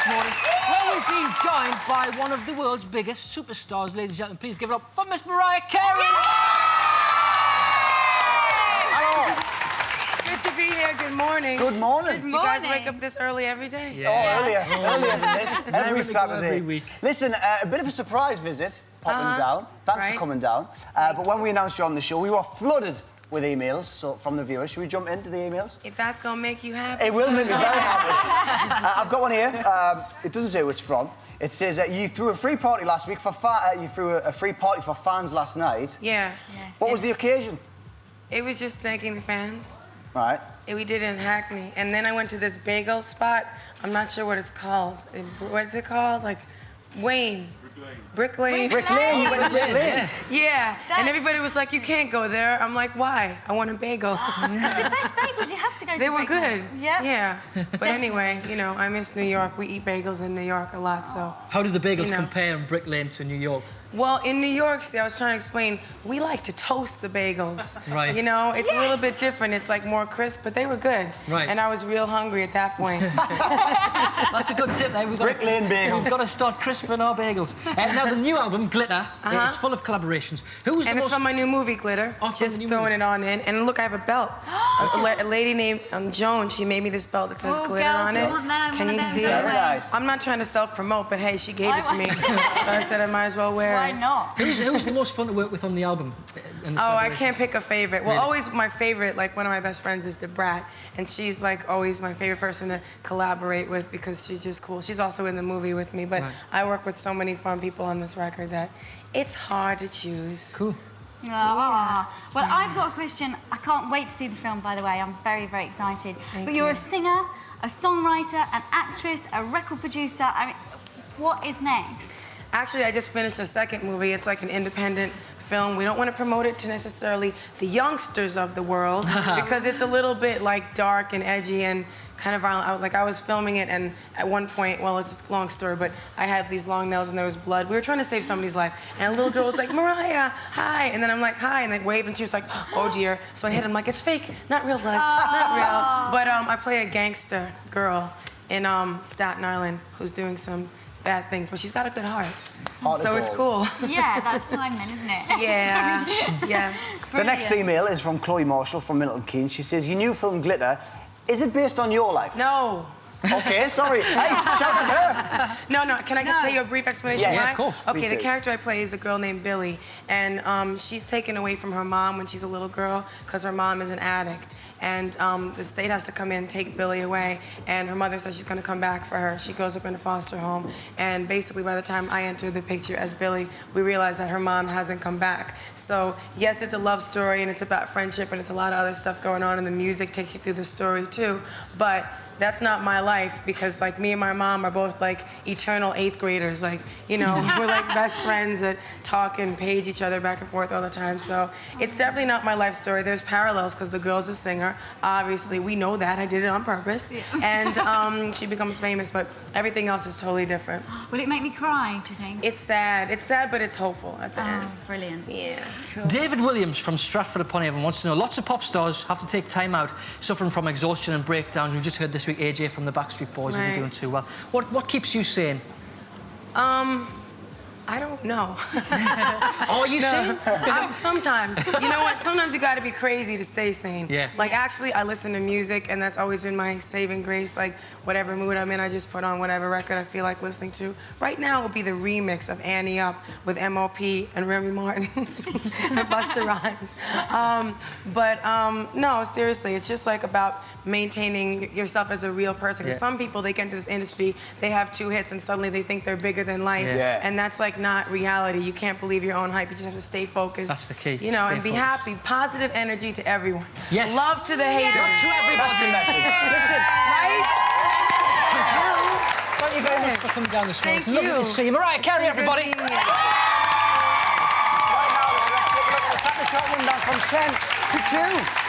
this morning. Well, we've been joined by one of the world's biggest superstars, ladies and gentlemen. Please give it up for Miss Mariah Carey! Hello. Good to be here. Good morning. Good morning. You guys wake up this early every day? Yeah. Oh, earlier than this. Every Saturday. Every week. Listen, a bit of a surprise visit popping down. Thanks for coming down. But when we announced you on the show, we were flooded with emails from the viewers. Should we jump into the emails? If that's going to make you happy. It will make me very happy. I've got one here. It doesn't say who it's from. It says you threw a free party last week for you threw a free party for fans last night. Yeah. Yes. What was the occasion? It was just thanking the fans. Right. We did it in Hackney. And then I went to this bagel spot. I'm not sure what it's called. What is it called? Like, Wayne. Brick Lane. Brick Lane. You went to Brick Lane. Yeah. And everybody was like, you can't go there. I'm like, why? I want a bagel. It's the best bagels. You have to go to They were Brick Lane. good. Yeah. Yeah. But anyway, you know, I miss New York. We eat bagels in New York a lot, so... How did the bagels You know. compare in Brick Lane to New York? Well, in New York, see, I was trying to explain, we like to toast the bagels. Right. You know, it's a little bit different. It's like more crisp, but they were good. Right. And I was real hungry at that point. That's a good tip there. Brick Lane bagels. We've got to start crisping our bagels. Now, the new album, Glitter, it's full of collaborations. Who was And it's from my new movie, Glitter. Oh, from Just the new throwing movie. it on in. And look, I have a belt. A lady named Joan, she made me this belt that says glitter girls, on we it. want them, Can one you of them, see don't it? we? Very nice. I'm not trying to self-promote, but hey, she gave it to me. So I said I might as well wear Why it. not? Who was the most fun to work with on the album? Oh, I can't pick a favorite. Well, Really? always my favorite, like one of my best friends is Debrat, and she's like always my favorite person to collaborate with because she's just cool. She's also in the movie with me, but Right. I work with so many fun people on this record that it's hard to choose. Cool. Ah. Well, I've got a question. I can't wait to see the film, by the way. I'm very, very excited. Thank But you're you. a singer, a songwriter, an actress, a record producer. I mean, what is next? Actually, I just finished a second movie. It's like an independent film. We don't want to promote it to necessarily the youngsters of the world because it's a little bit like dark and edgy and kind of violent. I was filming it, and at one point, well, it's a long story, but I had these long nails and there was blood. We were trying to save somebody's life, and a little girl was like, Mariah, hi, and then I'm like, hi, and they waved, and she was like, oh dear. So I hit him like, it's fake, not real blood, not real. But I play a gangster girl in Staten Island who's doing some bad things, but she's got a good heart. Heart of So it's gold. cool. Yeah, that's fine then, isn't it? Yeah, yes. The next email is from Chloe Marshall from Milton Keynes. She says, your new film, Glitter, is it based on your life? No. Okay, sorry. Hey, shout at her. No, can I tell you a brief explanation Yeah, why? of course. Okay, Please the do. character I play is a girl named Billy, and she's taken away from her mom when she's a little girl because her mom is an addict. And the state has to come in and take Billy away, and her mother says she's going to come back for her. She goes up in a foster home, and basically by the time I enter the picture as Billy, we realize that her mom hasn't come back. So yes, it's a love story, and it's about friendship, and it's a lot of other stuff going on, and the music takes you through the story too. But that's not my life because, like, me and my mom are both, like, eternal 8th graders. Like, you know, we're, like, best friends that talk and page each other back and forth all the time. So it's definitely not my life story. There's parallels because the girl's a singer. Obviously, we know that. I did it on purpose. Yeah. And she becomes famous, but everything else is totally different. Will it make me cry, do you think? It's sad. It's sad, but it's hopeful at the end. Brilliant. Yeah. David Williams from Stratford-upon-Avon wants to know, lots of pop stars have to take time out, suffering from exhaustion and breakdowns. We've just heard this week AJ from the Backstreet Boys isn't doing too well. What keeps you sane? I don't know. Are you sane? Sometimes. You know what? Sometimes you got to be crazy to stay sane. Yeah. Like, actually, I listen to music, and that's always been my saving grace. Like, whatever mood I'm in, I just put on whatever record I feel like listening to. Right now, it would be the remix of Annie Up with M.O.P. and Remy Martin and Busta Rhymes. No, seriously, it's just, like, about maintaining yourself as a real person. Because some people, they get into this industry, they have 2 hits, and suddenly they think they're bigger than life. Yeah. And that's, like, not reality. You can't believe your own hype. You just have to stay focused. That's the key. You know, Stay and be focused. happy. Positive energy to everyone. Yes. Love to the haters. Love to everybody. That's the message. Listen, Right? thank you very much for coming down this morning. Thank It's lovely you. to see you. Mariah Carey, It's been good everybody. being here. Right now, let's take a look at the Saturday Shot rundown from 10 to 2.